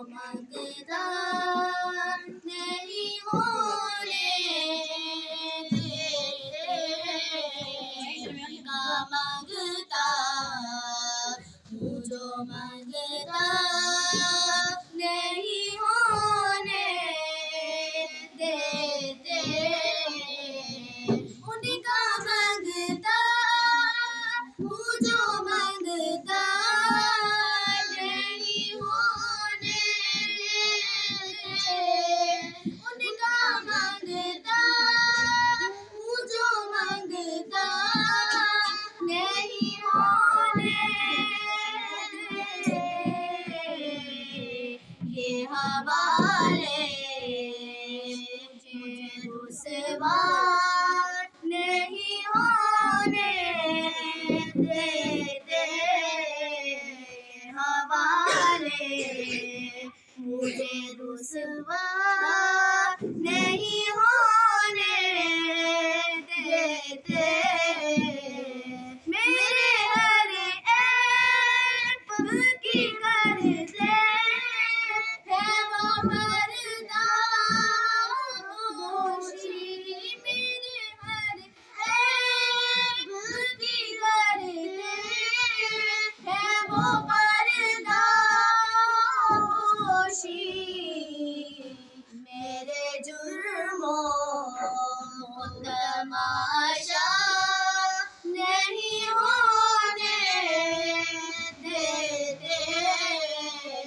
मांगता नहीं होने देते, का मांगता हूँ जो मांगता नहीं होने देते, उनका मांगता हूँ जो मांगता नहीं होने देते, उनका मांगता हूँ जो मांगता नहीं होने देते, ये हवाले मुझे रुसवा नहीं होने देते, हवाले मुझे रुसवा नहीं होने देते, मेरे हर ऐब की करते हैं वो पर्दापोशी, मेरे हर ऐब की करते हैं वो पर्दापोशी, मेरे जुर्मों को तमाशा नहीं होने देते,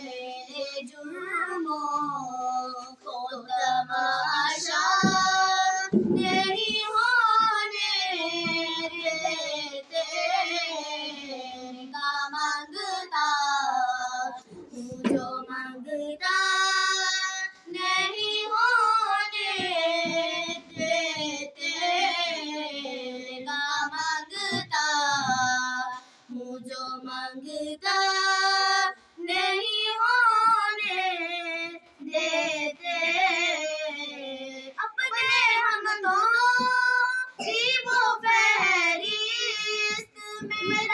मेरे जुर्मों को तमाशा नहीं होने देते, का मांगता हूँ जो मांगता नहीं होने देते, का मांगता हूँ जो मांगता नहीं होने देते, अपने हम तो थी वो फहरिस्त में